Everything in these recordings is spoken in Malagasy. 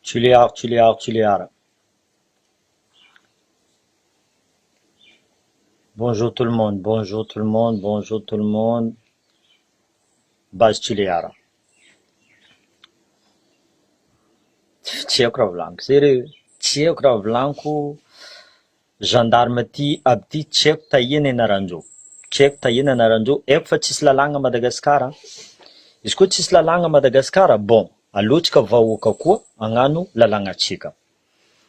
Tuléar. Bonjour tout le monde, bonjour tout le monde. Base Tuléara. Tiako raha volaniko zay reo. Tiako raha volaniko gendarme ty aby ty tsy haiko tahiny anaran'ireo. Tsy haiko tahiny anaran'ireo. Haiko fa tsisy lalàna Madagasikara. Izy koa tsisy lalàna Madagasikara, bon, alotsika vahoaka koa hagnano lalàgnantsika.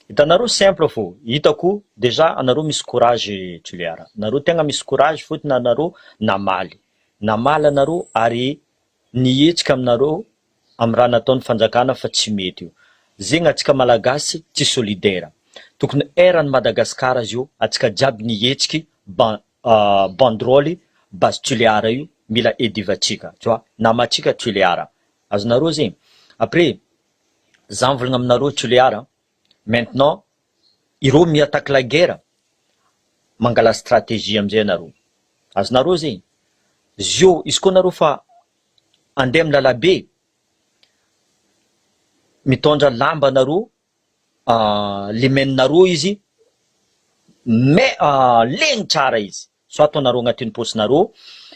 Hitanareo simple fo. Hitako déjà anareo misy courage Tuléara. Anareo tegna misy courage fotony anareo namaly. Namaly anareo ary nihetsika aminareo amin'ny raha nataon'ny fanjakana fa tsy mety io. Zegny atsika malagasy tsy solidaire. Tokony eran'ny Madagasikara izy io, atsika jiaby nihetsiky banderole base Tuléara io mila edivatsika, tu vois, namatsika Tuléara. Azonareo zegny. Après, zah mivolagna aminareo Tuléara, maintenant, ireo mi-attaque la guerre, mangala stratégie amizay anareo. Azonareo zegny. Zio, izy koa nareo fa andeha amin'ny lalabe, mitondra lamba anareo, lemeninareo izy, mais legny tsara izy. Soit ataonareo agnatin'ny pôsinareo,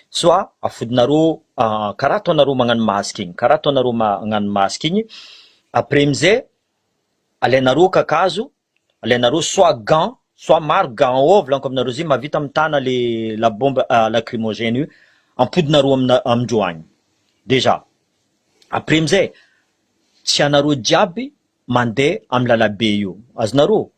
soit afodinareo karaha ataonareo magnano masque igny, karaha ataonareo magnano masque igny. Après amizay, alainareo kakazo, alainareo soit gant, soit maro gant ô volaniko aminareo zay mahavita mitana la bombe lacrymogène io, ampodinareo amindreo agny. Déjà. Après amizay, tsy anareo jiaby mandeha amin'ny lalabe io. Azonareo?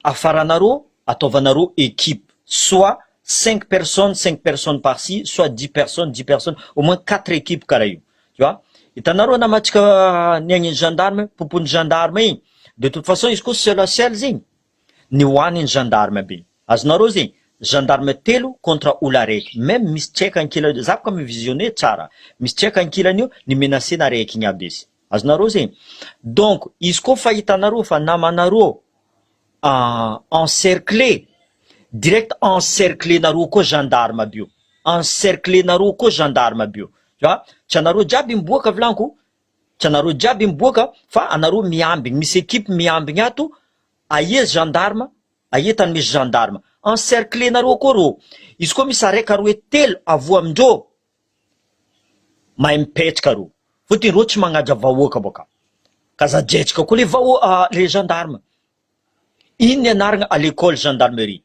Afaranareo, ataovanareo équipe, soit 5 personnes par-ci, soit 10 personnes, au moins 4 équipes karaha io. Tu vois? Hitanareo namatsika niagny gendarme, popon'ny gendarme igny. De toute façon, izy koa seul à seul zegny, ny hoanin'ny gendarme be. Azonareo zegny, gendarme telo contre olo araiky. Même misy tsaika ankilany, za boka mivisionné tsara. Misy tsaika ankilany io, ny menacena araiky igny aby izy. Azonareo zegny. Donc, izy koa fa hitanareo fa namanareo encerclé, direct encerclenareo koa gendarme aby io. Encerclenareo koa gendarme aby io. Tu vois? Tsy anareo jiaby miboaka volaniko, tsy anareo jiaby miboaka fa anareo miambigny, misy équipe miambigny ato, aia gendarme, aia tany misy gendarme. Encerclenareo koa rô. Izy koa misy araiky aroe telo avo amindreo, mahay mipetraka rô. Fotony rô tsy magnaja vahoaka boka. Kazajetsika koa le gendarme. Ino nianaragna à l'école gendarmerie?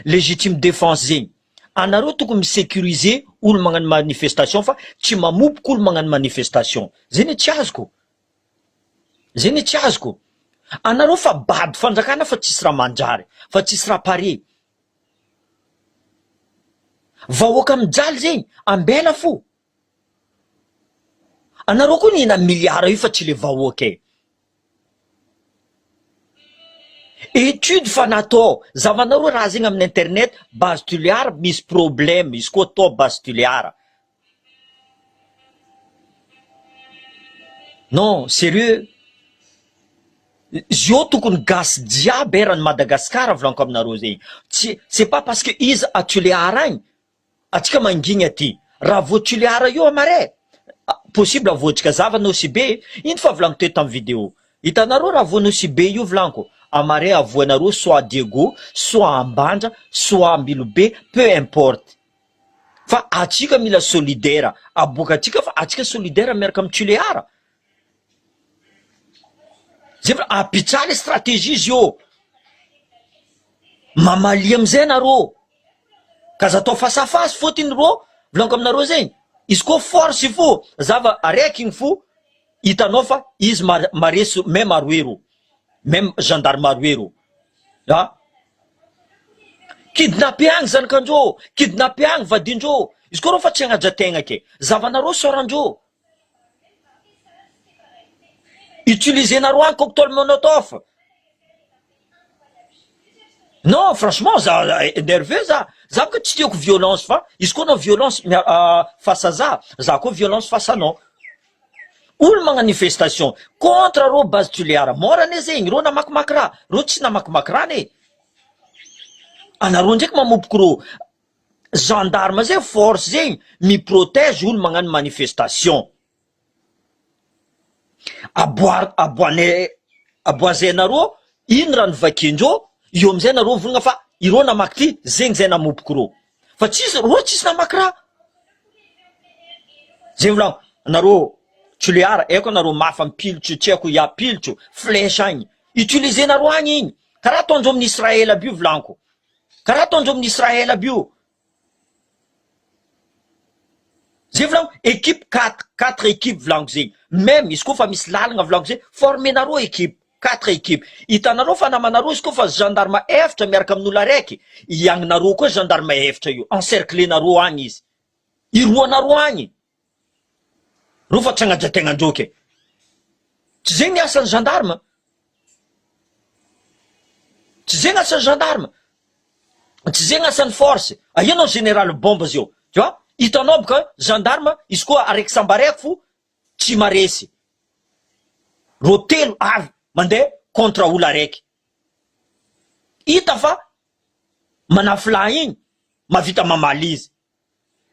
Légitime défense zegny. Anareo tokony misécuriser olo magnano manifestation fa tsy mamoboka olo magnano manifestation. Zay tsy azoko. Zay tsy azoko. Anareo fa bady fanjakana fa tsisy raha manjary, fa tsisy raha pare. Vahoaka mijaly zegny, ambela fo. Anareo koa nihina miliara io fa tsy le vahoaka e. Étude fa natao, zavanareo raha zegny amin'ny internet, base Tuléara misy problème, izy koa atao base Tuléara. Non, sérieux. Zio tokony gasy jiaby eran'ny Madagasikara volaniko aminareo zegny. C'est pas parce que izy à Tuléara agny, atsika mangigny aty. Raha vo Tuléara io amare, possible avoatsika zavanao si be, ino fa volaniko teto tamin'ny vidéo. Hitanareo raha vonao si be io volaniko, amare avoanareo soit Diego, soit Ambanja, soit Ambilobe, peu importe. Fa atsika mila solidaire, aboaka atsika fa atsika solidaire miaraka amin'ny Tuléara. Zay fa apitsaly stratégie izy io. Mamalia amizay nareo. Kaza atao face à face fotiny ro, volaniko aminareo zegny. Izy koa force fo, zava araiky igny fo, hitanao fa izy mareso même aroero. Même gendarme aroero. Kidnappé agny zanakandreo, kidnappé agny vadindreo. Izy koa rô fa tsy agnaja tegna ke. Zavanareo saorandreo. Utiliser-nareo agny cocktail molotov. Non, franchement, za énervé za. Za boka tsy tiako violence fa, izy koa nao violence face à za koa violence face à anao. Olo manifestation contre rô base Tuléara. Mora ne zegny, rô namakimaky raha. Rô tsy namakimaky raha ne. Anareo ndraiky mamoboky rô. Gendarme zay force zegny, mi protège olo magnano manifestation. aboazainareo ino raha novakindreo io amizay nareo volagna fa ireo namaky ty zegny zay namopoko reo fa tsisy namaky raha zay volagno nareo toliara eko nareo mafa mipilitro tsy haiko yapilitro flèche agny utiliser nareo agny igny karaha ataondreo amin'ny Israela aby io volaniko karaha ataondreo amin'ny Israela aby io zay volagno équipe 4 équipe volaniko zegny même izy koa fa misy lalagna volaniko zegny formenareo équipe 4 équipe hitanareo fa namanareo izy koa fa gendarme efatra miaraka amin'olo araiky iagnanareo koa gendarme efatra io encerclenareo agny izy iroanareo agny ro fa tsy agnajategnandroke tsy zegny asan'ny gendarme tsy zegny asan'ny gendarme tsy zegny asan'ny force ahianao général bombe zio tu vois hitanao boka gendarme izy koa araiky samby araiky fo tsy maresy ro telo avy mandeha contre olo araiky hita fa manafila igny mavita mamaly izy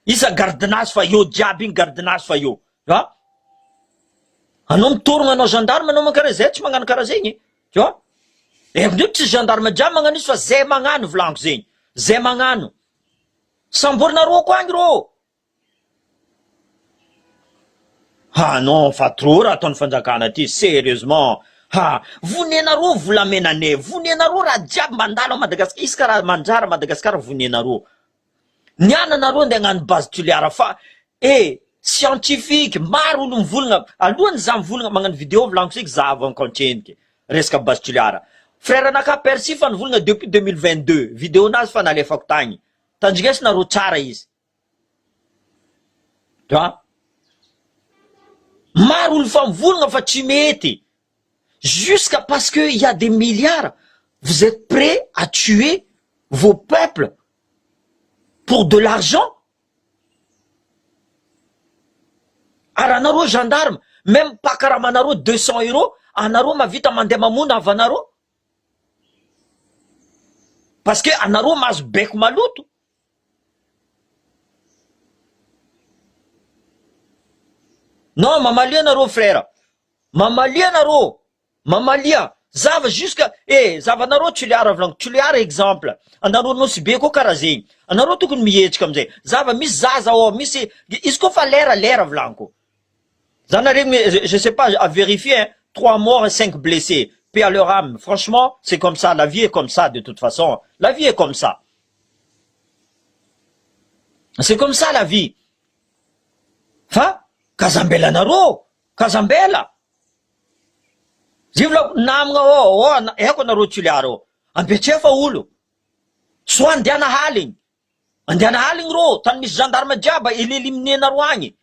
isa gardinazy fa eo jiaby igny gardinazy fa eo tu anao mitorogna anao gendarme anao mankaraha zay tsy magnano karaha zegny tu vois amin'io tsy gendarme jiaby magnano izy fa zay magnano volaniko zegny zay magnano samborinareo ko agny ro non fa trop raha ataon'ny fanjakana ty sérieusement vonenareo volamenanay vonenareo raha jiaby mandalo a Madagasikara isaka raha manjara Madagasikara vonenareo niananareo nde hagnano base tuliara fa scientifique maro olo mivolagna alohany za mivolagna magnano vidéo volaniko siky za avy ankontrenike resaka base tuliara frère anaka Percy fa nivolagna depuis 2022 vidéo nazy fa nalefako tagny tandrignesa nareo tsara izy tu vois maro olo fa mivolagna fa tsy mety jusqu'à parce que il y a des milliards vous êtes prêts à tuer vos peuples pour de l'argent aranareo gendarme même pakaramanareo 200 euros anareo mavita mandeha mamona avanareo parce que anareo mahazo beko maloto non mamalia anareo frère mamalia anareo mamalia zava jusqu'à zavanareo tuliara volaniko tuliara exemple anareo nosy be koa karaha zegny anareo tokony mihetsika amizay zava misy zaza ao misy izy koa fa lera volaniko zanaregny je sais pas à vérifier hein, 3 morts et 5 blessés paix à leur âme franchement c'est comme ça la vie est comme ça de toute façon la vie est comme ça c'est comme ça la vie fa kazambela nareo kazambela zivla namagna eko nareo tuliara ampetsefa olo so andeana haligny ro tany misy gendarme jiaba eleliminenareo agny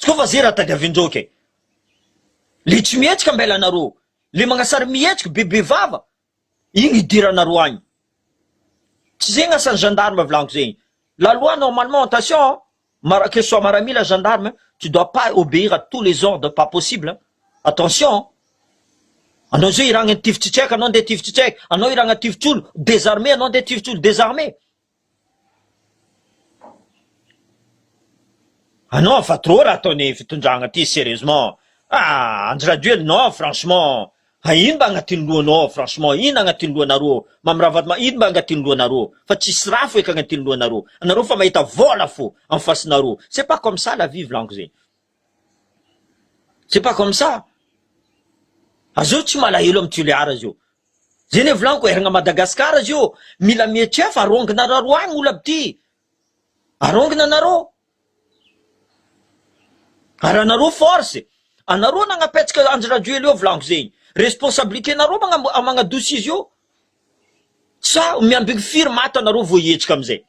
sy koa fa zay raha tadiavindreo ke le tsy mihetsika mbela nareo le magnasary mihetsika bebe vava igny idiranareo agny tsy zegny asan'ny gendarme volaniko zegny la loi normalement attention que ce soit maramila gendarme tu dois pas obéir à tous les ordres pas possible hein. Attention anao zay iragna tivitry tsaiky anao ndeha tivitry tsaiky anao iragna tivitr'olo désarmé anao ndeha tivitr'olo désarmé non fa trop raha ataony fitondragna ty sérieusement Andry Rajoelina non franchement ino mba agnatin'ny lohanao franchement ino agnatin'ny lohanareo mamiravatma ino mba agnatin'ny lohanareo fa tsisy raha fo eky agnatin'ny lohanareo anareo fa mahita vola fo en facenareo c'est pas comme ça la vie volaniko zegny c'est pas comme ça azao tsy malahelo amy tuliara zio zay volaniko eragna Madagasikara zio mila mietrefa arongina nareo agny olo aby ty arongina nareo aranareo force anareo nagnapetsaka Andry Rajoelina io volaniko zegny responsabilité nareo magnadosi izy io sa miambigny firy maty anareo vo hetsika amizay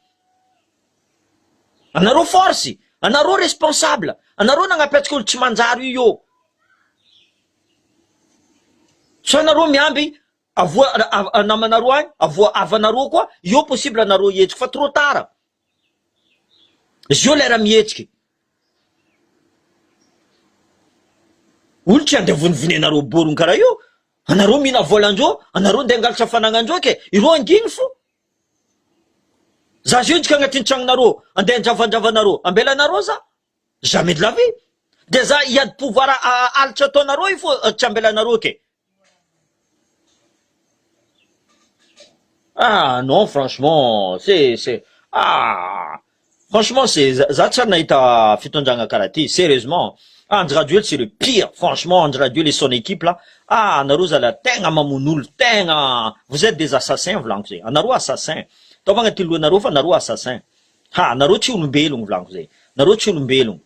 anareo force anareo responsable anareo nagnapetsaka olo tsy manjary io so anareo miamby avoa namanareo agny avoa avanareo koa io possible anareo hetsika fa trop tard izy io lera mihetsiky olo tsy andeha vonivonenareo borony karaha io anareo mihina volandreo anareo ndeha angalatra fanagnandreo ke ireo anginy fo za zio intsika agnatin'ny tragnonareo andeha andravandravanareo ambelanareo za jamais de la vie De za iady pouvoir alitra ataonareo io fô tsy ambelanareo ke. Ah non, franchement, franchement, ça tsy nahita fitondrana karaha ty, sérieusement. Andry Rajoelina c'est le pire, franchement, Andry Rajoelina et son équipe là. Ah, anareo zala tegna mamono tegna, vous êtes des assassins volaniko zay. Anareo assassin. Taovagna ty lohanareo fa anareo assassin. Ha, anareo tsy olombelogno volaniko zay. Anareo tsy olombelogno.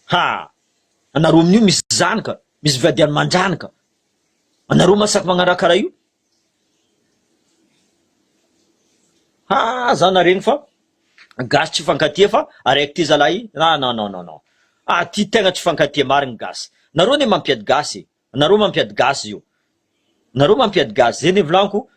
Ha, anareo amin'io misy zanaka, misy vadiany mandranaka. Anareo masaky magnaraha karaha io? Ah, zana regny fa gasy tsy fankatia fa araiky ty zalahy. Ah, non. Ah, ty tegna tsy fankatia marigny gasy. Nareo ne mampiady gasy. Nareo mampiady gasy io. Nareo mampiady gasy. Zay ne volaniko.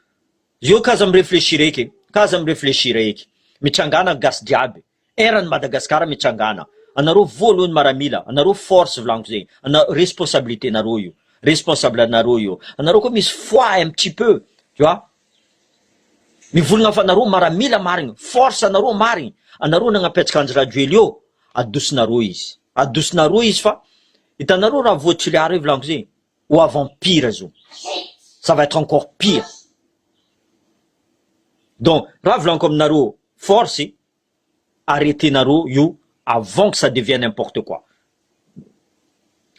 Io kaza mireflechir eky. Kaza mireflechir eky. Mitrangana gasy jiaby. Eran'ny Madagasikara mitrangana. Anareo voalohany maramila. Anareo force volaniko zay. Responsabilité nareo io. Responsable nareo io. Anareo koa misy foi un petit peu. Tu vois? Mivolagna fa anareo maramila marigny, force anareo marigny. Anareo nagnapetraka Andry Rajoelina io, adosinareo izy. Adosinareo izy fa hitanareo raha voatsiliary io volaniko zay. Ou avant pire zo. Ça va être encore pire. Donc, raha volaniko aminareo, force, arrêtez-nareo io avant que ça devienne n'importe quoi.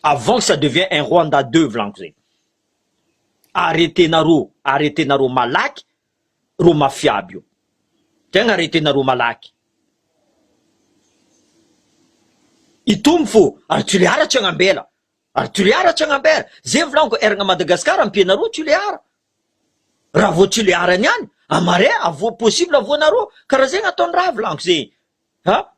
Avant que ça devienne un Rwanda 2 volaniko zay. Arrêtez-nareo malaky. Ro mafiaby io. Tegna arretenareo malaky. Itombo fô, ary Toliara tsy agnambela. Ary Toliara tsy agnambela. Zay volaniko eragna Madagasikara ampianareo Toliara. Raha vo Toliara niany, amare, avo possible avoanareo. Karaha zay ataony raha volaniko zay. Ha?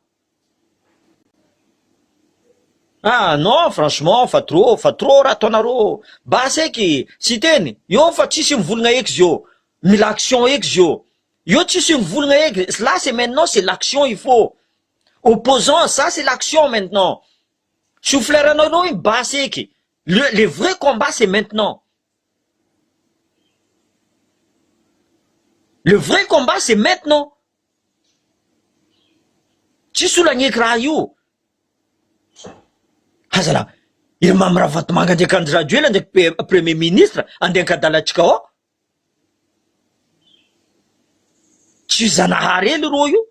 Ah non, franchement, fa trop raha ataonareo. Basy eky, sy teny. Io fa tsisy mivolagna eky zio. Mais l'action exio. Yo tsisy mivolagna eky. Là c'est maintenant, c'est l'action il faut. Opposant, ça c'est l'action maintenant. Souffleur no io basy eky. Le vrai combat c'est maintenant. Le vrai combat c'est maintenant. Tsisy olagna eky raha io. Hazala, il mamravato mangandraiky Andry Rajoelina ndraiky premier ministre andeha ankadalatsika ao. Tsy zanahary hely ro io.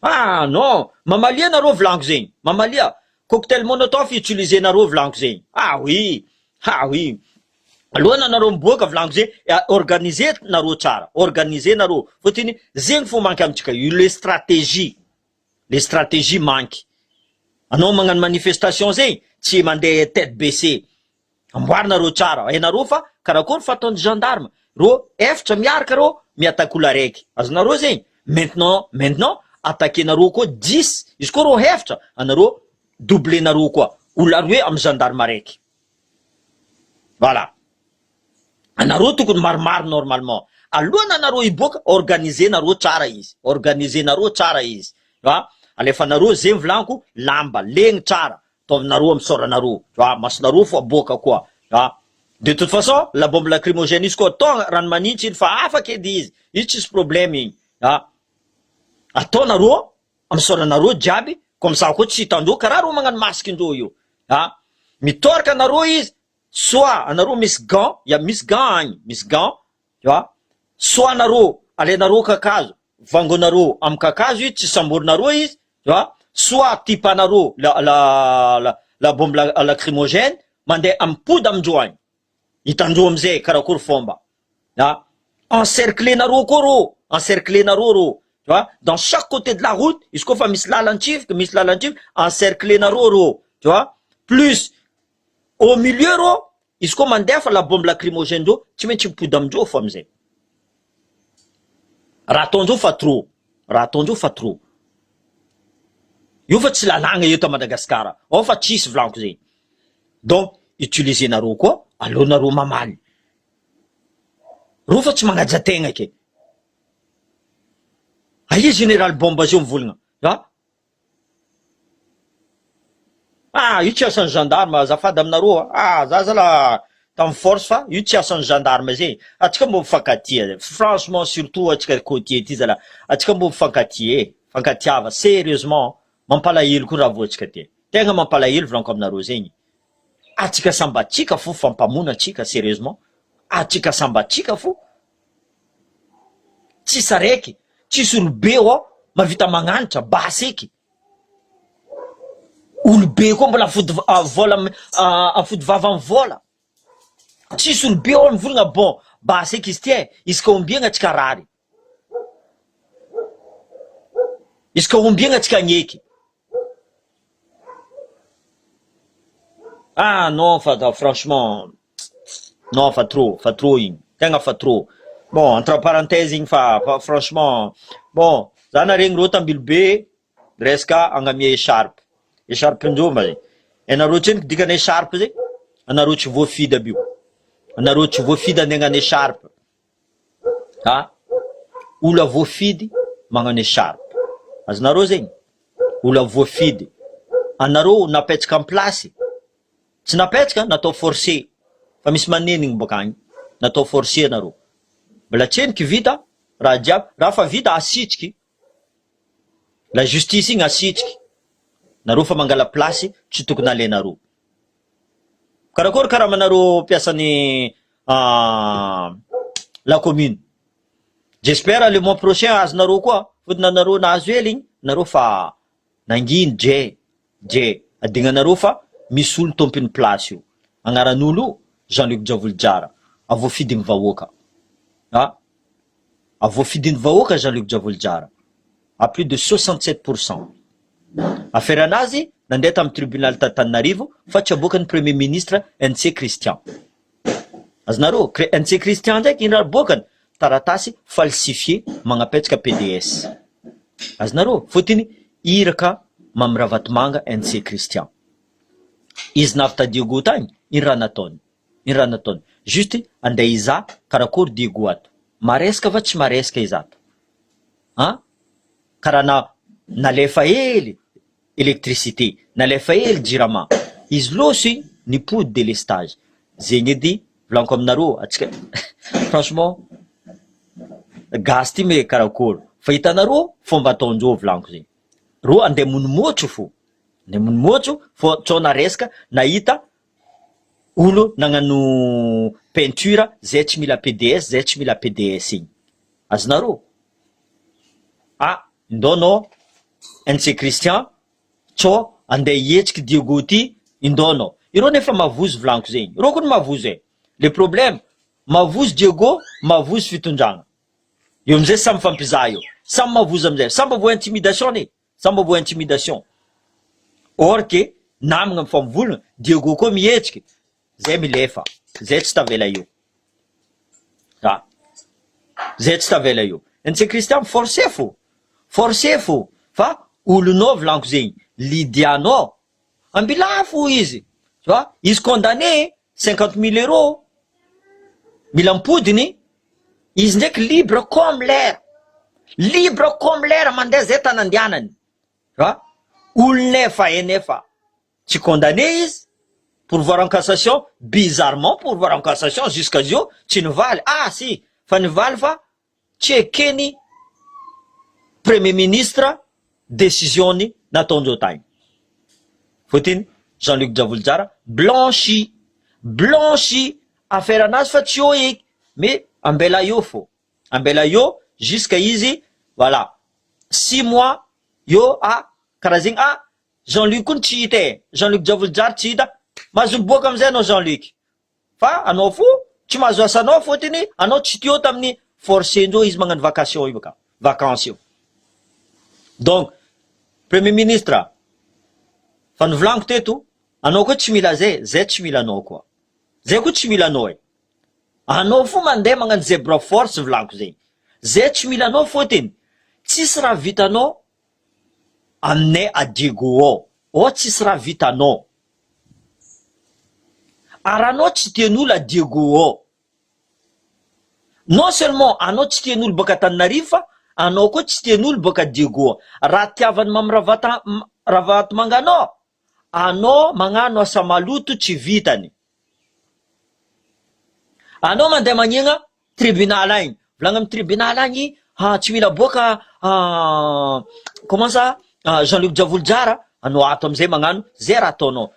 Ah non, mamalia nareo volaniko zegny. Mamalia, cocktail molotov utilisenareo volaniko zegny. Ah oui. Alohana nareo miboaka volaniko zegny, organiser nareo tsara. Organiser nareo. Fotiny zegny fo manky amitsika io, les stratégies manky. Anao magnano manifestation zegny, tsy mandeha tête baissée. Amboarinareo tsara. Hainareo fa karakory fataon'ny gendarme. Ro efatra miaraka ro miataka olo araiky. Azonareo zegny. Maintenant, attaquenareo koa 10. Izy koa ro efatra, anareo doublenareo koa. Olo aroe amy gendarme araiky. Voilà. Anareo tokony maromaro normalement. Alohana anareo iboaka, organisenareo tsara izy. Va? Alefanareo zegny volaniko, lamba legny tsara. Taovinareo amy soranareo. Va? Masonareo fo aboaka koa. Va? De toute façon, la bombe lacrymogène izy koa atao rano manintsy iny fa afaka edy izy. Izy tsisy problème igny. Ataonareo amy soranareo jiaby, comme ça koa tsy hitandreo karaha ro magnano masikin-dreo io. Mitoraka anareo izy, soit anareo misy gant, misy gant, tu vois? Soit anareo alenareo kakazo, vangonareo amy kakazo izy, tsy samborinareo izy, tu vois? Soit tipanareo la bombe lacrymogène, mandeha amy pody amindreo agny. Hitandreo amizay karakory fomba. Encerclenareo koa ro, tu vois? Dans chaque côté de la route, izy koa fa misy lalantsifika, encerclenareo ro, tu vois? Plus au milieu ro, izy koa mandeha fa la bombe lacrymogène ro, tsy maintsy mipody amindreo fo amizay. Raha ataondreo fa trop. Io fa tsy lalagna eto Madagasikara. Ao fa tsisy volaniko zegny. Donc, utilisenareo koa, alonareo mamaly. Ro fa tsy magnaja tegna ke. Aia général Bomba zio mivolagna. Io tsy asan'ny gendarme, azafady aminareo. Za zala tamy force fa io tsy asan'ny gendarme zay. Atsika mbo mifankatia. Franchement, surtout atsika côtier ty zala. Atsika mbo mifankatia. Fankatiava, sérieusement. mampalahelo koa raha voatsika ty. Tegna mampalahelo volaniko aminareo zegny. Atsika sambatsika fo fampamona atsika sérieusement. Atsika sambatsika fo. Tsisy araiky, tsisy olobe ao mavita magnanitra basy eky. Olobe koa mbola afody vava amin'ny vola. Tsisy olobe ao mivolagna bon basy eky izy ty izy ka ombiagna atsika rary. Izy ka ombiagna atsika agneky. Ah non, franchement, non, fa trop igny. Tegna fa trop. Bon, entre parenthèses igny fa franchement, bon, za naregny rô tambily be resaka agnamia écharpe. Écharpe njomba zegny. Anareo tseniko dikana écharpe zegny, anareo tsy voafidy aby io. Anareo tsy voafidy andeha hagnano écharpe. Ha? Olo voafidy magnano écharpe. Azonareo zegny? Olo voafidy. Anareo napetraka amin'ny place. Tsy napetraka, natao forcé. Fa misy manenigny boka agny. Natao forcé anareo. Mbola tseniky vita, raha jiaby, raha fa vita asitriky. La justice igny asitriky. Nareo fa mangala place, tsy tokony alenareo. Karakory karaha manareo piasan'ny la commune. J'espère le mois prochain azonareo koa, fodina nareo nahazo hely igny, nareo fa nanginy je. Adignanareo fa misy olo tompiny place io. Agnaran'olo Jean-Luc Diavolojara. Avoafidiny vahoaka. Ah, avoafidiny vahoaka Jean-Luc Diavolojara. À plus de 67%. Affaire anazy nandeha tamin'ny tribunal Tananarivo fa tsy aboakan'ny premier ministre NC Christian. Azonareo, NC Christian ndraiky ino raha aboakany? Taratasy falsifié magnapetraka PDS. Azonareo, fotiny iraka Mamirahavatomanga NC Christian. Izy navita Diego tagny, ino raha nataony? Ino raha nataony? Juste andeha iza karakory Diego ato. Maresaka va tsy maresaka izy ato? Ah? Karaha nalefa hely électricité, nalefa hely jirama. Izy losy nipody délestage. Zegny edy volaniko aminareo atsika franchement gaz ty me karakory. Fa hitanareo fomba ataondreo volaniko zegny. Ro andeha monomotro fo. Andeha monomotro fo tsona resaka nahita olo nagnano peinture zay tsy mila PDS, zay tsy mila PDS igny. Azonareo? Ah, indonao NC Christian tsô andeha hihetsiky Diego ty indonao. Ireo nefa mavozo volaniko zegny. Ireo koa mavozo le problème, mavozo Diego, mavozo fitondragna. Io amizay samy fampizaha io. Samy mavozo amizay. Samy vo intimidation ne. Samy vo intimidation. Or que namagna mifamovolagna, Diego koa mihetsiky. Zay milefa. Zay tsy tavela io. Ah. Zay tsy tavela io. NC Christian forcé fo. Forcé fo. Fa olonao volaniko zegny. Lidianao. Ambilafo izy. Tu vois? Izy condamné 50 000 euros. Mila mpodiny. Izy ndraiky libre comme l'air. Libre comme l'air mandeha zay tanandianany. Tu vois? Olonefa enefa. Tsy condamné izy. Pour voir en cassation. Bizarrement pour voir en cassation. Jusqu'à zio. Tsy nivaly. Ah si. Fa nivaly fa. Tsy ekeny. Premier ministre. Décision-ny nataondreo tagny. Fotiny Jean-Luc Diavolojara blanchi affaire anazy fa tsy eo eky mais ambela io fo. Ambela io jusqu'à izy voilà 6 mois io karaha zegny Jean-Luc koa tsy hita Jean-Luc Diavolojara tsy hita mahazo miboaka amizay anao Jean-Luc fa anao fo tsy mahazo asanao fotiny anao tsy teo tamin'ny forcé ndreo izy magnano vacation io baka vacances io. Donc premier ministre fa nivolaniko teto anao koa tsy mila zay tsy mila anao koa. Zay koa tsy mila anao anao fo mandeha magnano zebra force volaniko zegny. Zay tsy mila anao fotiny tsisy raha vitanao aminay a Diego ao tsisy raha vitanao. Ary anao tsy tian'olo a Diego ao. Non seulement anao tsy tian'olo baka Tananarivo fa anao koa tsy tian'olo baka Diego. Raha tiavany Mamirahavatomanga anao magnano asa maloto tsy vitany. Anao mandeha magnegna tribunal agny. Volagna amin'ny tribunal agny tsy mila boaka comment ça Jean-Luc Diavoljara, anao ato amizay magnano zay raha ataonao.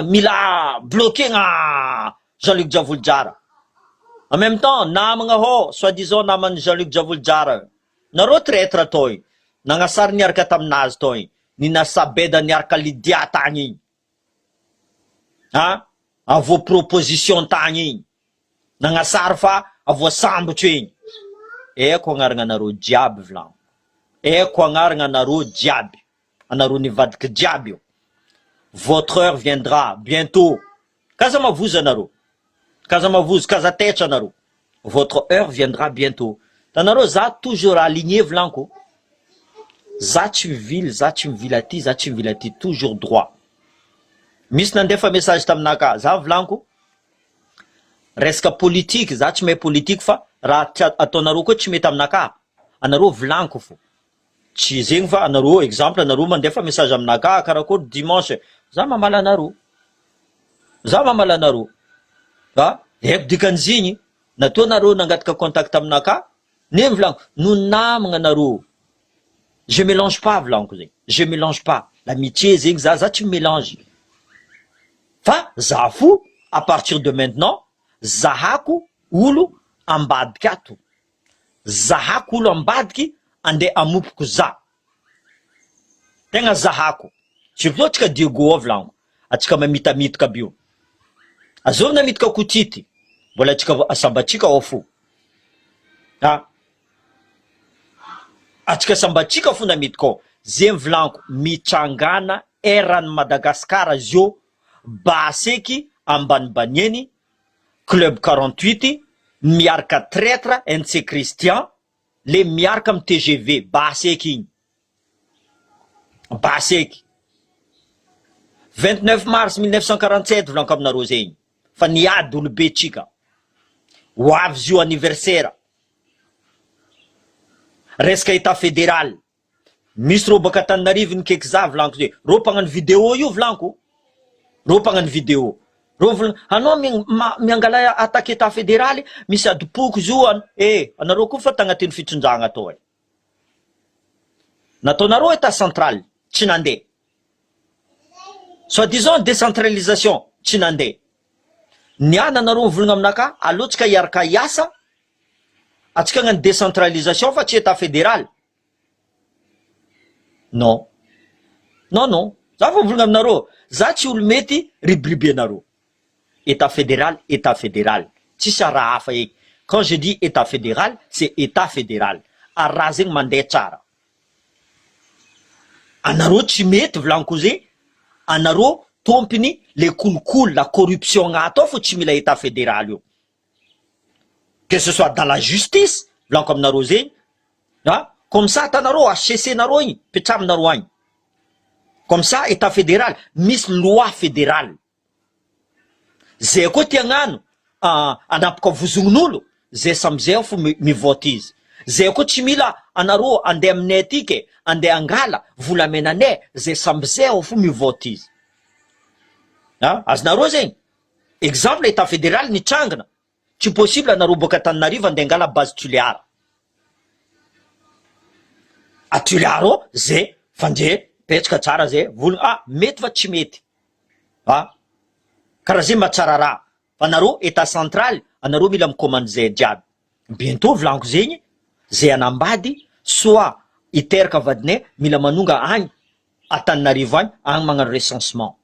Mila bloquer Jean-Luc Diavoljara. En même temps, namagna ho, soi-disant naman'ny Jean-Luc Diavoljara. Nareo traître toy. Nangasary niaraka taminazy toy. Ninasabeda niaraka Lydia tagny igny. Avo proposition tagny igny. Nangasary fa avo sambotro igny. Eko agnaragna nareo jiaby vilagno. Eko agnaragna nareo jiaby. Anareo nivadiky jiaby io. Votre heure viendra bientôt. Kaza mavoza nareo. Kaza mavozo, kaza tetra nareo. Votre heure viendra bientôt. Tanareo za toujours aligné vlanko. Za tsy mivily aty, toujours droit. Misy nandefa message taminaka, za vlanko. Resaka politique, za tsy mahay politique fa raha ataonareo koa tsy mety aminaka. Anareo vlanko fo. Tsy zegny fa anareo exemple anareo mandefa message aminaka karakory dimanche. Za mamala anareo. Eko dikan'izigny, natoa nareo nangataka contact aminaka, nemy vlanko, no namagna nareo. Je mélange pas vlanko zegny. Je mélange pas. L'amitié zegny za tsy mélange. Fa za fo, à partir de maintenant, zahako olo ambadiky ato. Zahako olo ambadiky ande amopoko za. Tegna zahako. Surtout atsika Diego vlanko. Atsika mamitamitaka bio. Azov namitka kutiti. Mbola atsika asambatsika ao fo. Atsika sambatsika fo namitka ao. Zay vlanko mitrangana eran'ny Madagasikara zio baseky ambanimbanieny Club 48 miaraka traître NC Christian le miaraka am TGV baseky igny. Baseky 29 mars 1947 vlanko aminareo zegny. Fa niady olobe tsika. Ho avy zio anniversaire. Resaka état fédéral. Misy rô baka Antananarivo nikeky za vlanko zay. Rô mpagnano vidéo io vlanko. Rô mpagnano vidéo. Rô vlanko, anao miangala attaque état fédéral, misy adipoko zio anareo koa fa tagnatin'ny fitrondragna atao. Nataonareo état central, tsy nandeha. Soi-disant décentralisation, tsy nandeha. Niana nareo volagna aminaka, alotsika iaraka iasa, atsika agnano décentralisation fa tsy état fédéral. Non. Za fa volagna aminareo, za tsy olo mety ribribe nareo. État fédéral. Tsisy raha hafa eky. Quand je dis état fédéral, c'est état fédéral. Raha zegny mandeha tsara. Anareo tsy mety vlanko zay, anareo tompiny le kolokolo, la corruption gnato fo tsy mila état fédéral io. Que ce soit dans la justice, vlanko aminareo zegny, comme ça atanareo HCC nareo igny, petraminareo agny. Comme ça état fédéral, misy loi fédérale. Zay koa tiagnano, anapoka vozon'olo, zay samizay fo mivote izy. Zay koa tsy mila anareo andeha aminay atiky, andeha angala volamenanay, zay samizay fo mivote izy. Azonareo zegny, exemple état fédéral nitrangana, tsy possible anareo boka Antananarivo andeha angala base tuléara. A tuléara zay fandre petraka tsara zay, volagna mety fa tsy mety. Karaha zay mahatsara raha. Fa anareo état central, anareo mila mikomandy zay jiaby. Bientôt vlanko zegny, zay anambady, soit iteraka vadinay, mila manonga agny, Antananarivo agny magnano recensement.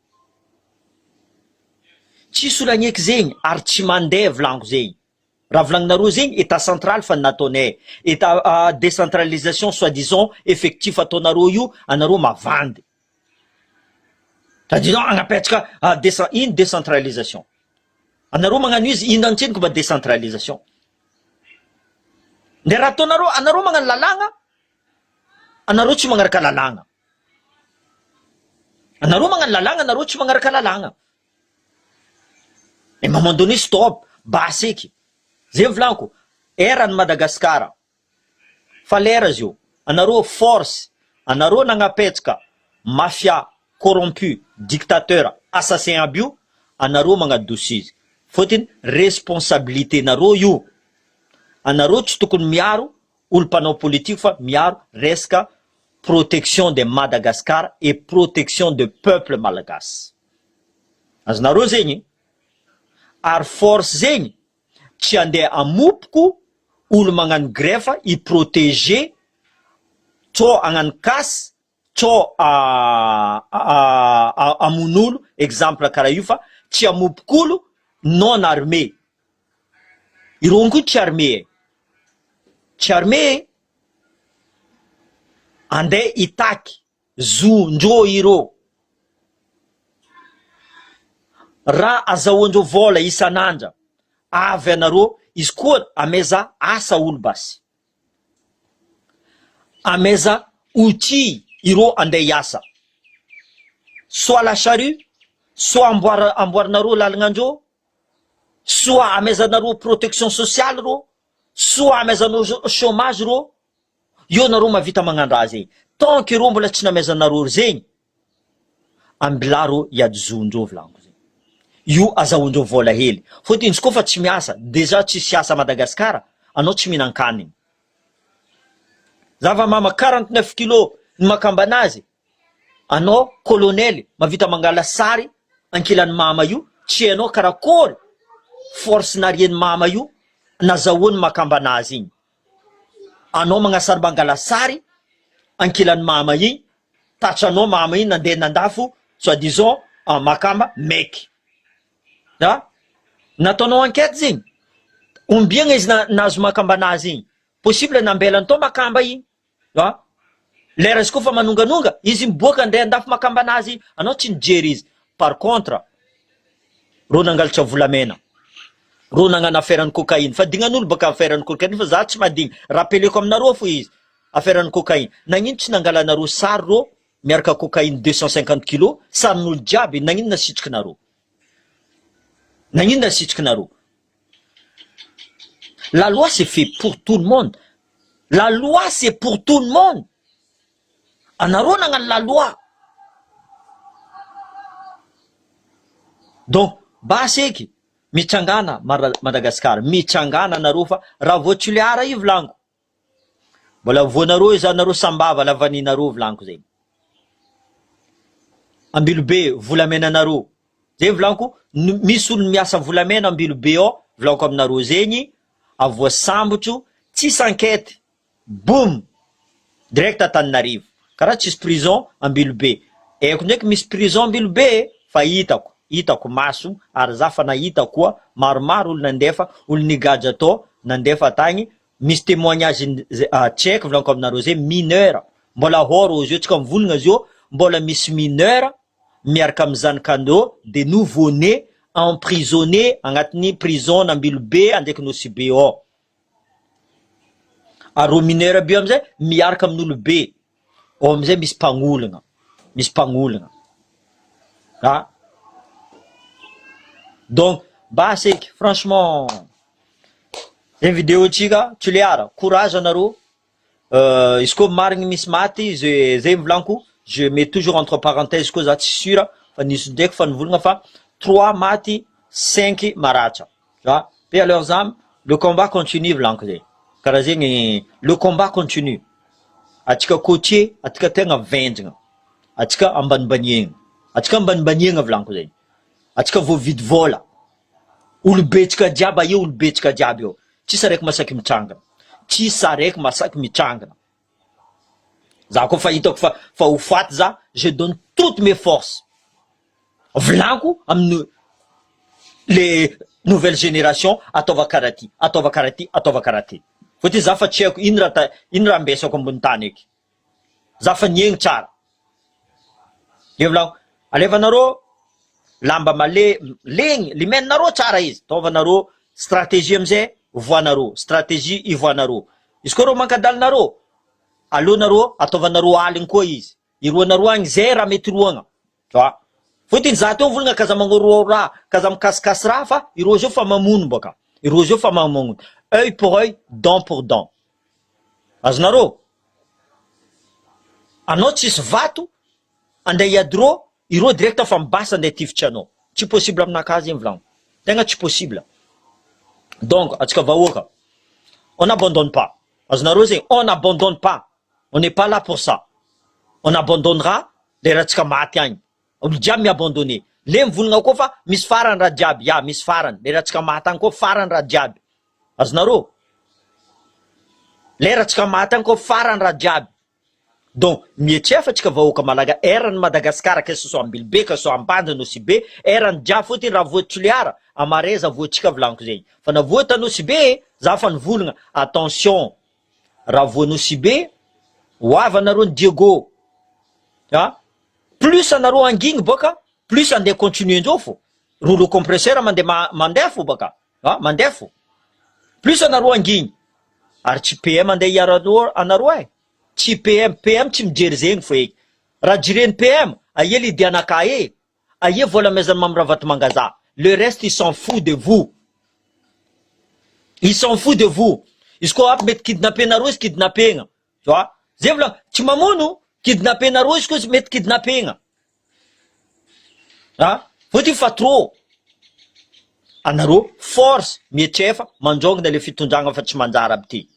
Tsisy olo agneky zegny, ary tsy mandeha vlanko zegny. Raha volagninareo zegny, état central fa nataonay. État décentralisation soi-disant effectif ataonareo io, anareo mavandy. C'est-à-dire agnapetraka ino décentralisation. Anareo magnano izy, ino antsiniko mba décentralisation. Nde raha ataonareo, anareo magnano lalagna, anareo tsy magnaraka lalagna. Anareo magnano lalagna, anareo tsy magnaraka lalagna. Et à un moment donné, stop, baseky. Zay vlanko, eran'ny Madagasikara. Fa lera zio, anareo force, anareo nagnapetraka mafia corrompu, dictateur, assassin aby io, anareo magnadosi izy. Fotiny responsabilité nareo io. Anareo tsy tokony miaro olo mpanao politique fa miaro resaka protection de Madagascar et protection de peuple malagasy. Azonareo zegny ary force zegny tsy andeha amopoko olo magnano grefa iproteger tsô agnano kasy tsô amon'olo exemple karaha io fa tsy amopok'olo non armé. Ireo koa tsy armé tsy armé andeha itaky zonjô ireo raha azahoandreo vola isan'andra avy anareo izy koa ameza asa olo basy ameza outil ireo andeha hiasa soit la charrue soit amboarinareo lalagnandreo soit amezanareo protection sociale reo soit amezanareo chômage reo io nareo mavita magnano raha zegny tant que ireo mbola tsy namezanareo zegny ambilaro iady zonjô volaniko zegny io azahoandreo vola hely fôtiny izy koa fa tsy miasa déjà tsisy asa Madagasikara anao tsy mihinan-kaniny zava mama 49 kilo ny makambanazy anao colonel mavita mangala sary ankilany mama io tsy anao karakory force narieny mama io nazahoany makambanazy igny anao magnasary mangala sary ankilany mama igny tatranao mama igny nandeha nandafo soit disons makamba meky nataonao enquête zegny ombiagna izy nahazo makambanazy igny possible nambelany tao makamba igny lera izy koa fa manonganonga izy miboaka andeha andafo makambanazy anao tsy nijery izy par contre ro nangalatra volamena ro nagnano affaire-ny cocaïne fa dignan'olo baka affaire-ny cocaïne fa za tsy madigny rappeleko aminareo fo izy affaire-ny cocaïne nagnino tsy nangalanareo sary ro miaraka cocaïne 250 kilo sarin'olo jiaby nagnino nasitriky nareo nagnino nasitriky nareo la loi c'est fait pour tout le monde la loi c'est pour tout le monde anareo nagnano la loi donc basy eky mitsangana Madagasikara mitsangana nareo fa raha voatsuliara io volaniko mbola voanareo izy nareo sambava lavaninareo volaniko zegny ambilobe volamenanareo zay volaniko misy olo miasa volamena ambilobe ao volaniko aminareo zegny avoasambotro tsisy enquête boum direct Antananarivo karaha tsisy prison ambilobe eko ndraiky misy prison ambilobe fa hitako maso ary za fa nahita koa maromaro olo nandefa olo nigadra atao nandefa tagny misy témoignage tseky volaniko aminareo zay mineur mbola horo izy io tsika mivolagna izy io mbola misy mineur miaraka amin'ny zanakandreo de nouveau-né emprisonné agnatin'ny prison nambilobe andraiky nosibe ao ary mineur be amizay miaraka amin'olo be ao amizay misy mpagnolagna donc basy eky franchement zay vidéo tsika tsuliara courage anareo izy koa marigny misy maty zay volaniko je mets toujours entre parenthèses koa za tsy sûr fa nisy ndraiky fa nivolagna fa 3 maty 5 maratra paix à leurs âmes le combat continue volaniko zay karaha zegny le combat continue atsika côtier atsika tegna venjagna atsika ambanimbaniegna volaniko zay atsika voavidy vola olobentsika jiaby io olobentsika jiaby io tsisy araiky masaky mitrangana za koa fa hitako fa ho faty za je donne toutes mes forces volaniko amin'ny les nouvelles générations ataova karaty fotiny za fa tsy haiko ino raha ambesako ambony tany eky za fa niegny tsara de volaniko alevanareo lamba legny limenareo tsara izy taovanareo stratégie amizay voanareo stratégie ivoanareo izy koa reo mankadalinareo alonareo ataovanareo aligny koa izy iroanareo agny zay raha mety roagna fotiny za teo volagna kaza magnoro raha kaza mikasikasy raha fa ireo zao fa mamono boka ireo zao fa mamono œil pour œil dent pour dent azonareo anao tsisy vato andeha iadro ireo direct fa mibasa andeha tifitry anao tsy possible aminakazy igny volagno tegna tsy possible donc atsika vahoaka on n'abandonne pas azonareo zegny on n'abandonne pas on n'est pas là pour ça on abandonnera le ratsika maty agny. Olo jiaby mi-abandonné. Le mivolagna koa fa misy farany raha jiaby. Ya, misy farany. Le ratsika maty agny koa farany raha jiaby. Azonareo? Le ratsika maty agny koa farany raha jiaby. Donc, mietsefatsika vahoaka malaga, eran'ny Madagasikara, que ce soit Ambilobe, que ce soit Ampanda, Nosy-Be, erany jiaby fotiny raha voatsoliara, amareza voatsika volaniko zegny. Fa na voata Nosy-Be, za fa nivolagna, attention, raha voa Nosy-Be, hoava anareo ny Diego. Ah? Plus anareo angigny boka, plus andeha continuer ndreo fo. Rouleau compresseur mandeha fo baka. Ah, mandeha fo. Plus anareo angigny. Ary tsy PM andeha hiaro anareo ai. Tsy PM tsy mijery zegny fo eky. Raha jireny PM, aie lidianaka e. Aie vola maizany mamravaty mangaza. Le reste, il s'en fout de vous. Il s'en fout de vous. Izy koa aby mety kidnapenareo izy kidnapegna. Tu vois? Zay vola, tsy mamono, kidnapenareo izy koa izy mety kidnapegna. Ah? Fotiny fa trop. Anareo, force, mietsefa, manjongona le fitondragna fa tsy manjara aby ty.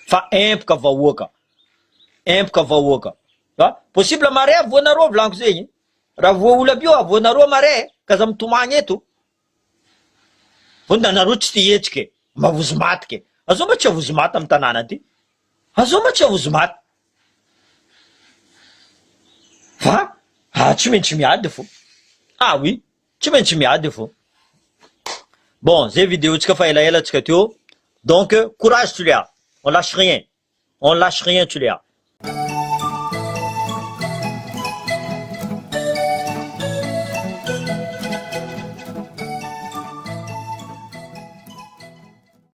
Fa empaka vahoaka. Empaka vahoaka. Possible mare avoanareo volaniko zegny. Raha voa olo aby io avoanareo mare, kaza mitomagny eto. Fony anareo tsy te hetsike, mavozo matike. Azao ma tsy avozo maty amy tanàna ty? Azao ma tsy avozo maty? Va? Ah, tsy maintsy miady fo. Ah oui, tsy maintsy miady fo. Bon, zay vidéo tsika fa elaela tsika teo. Donc, courage Tulia. On lâche rien. On lâche rien Tulia.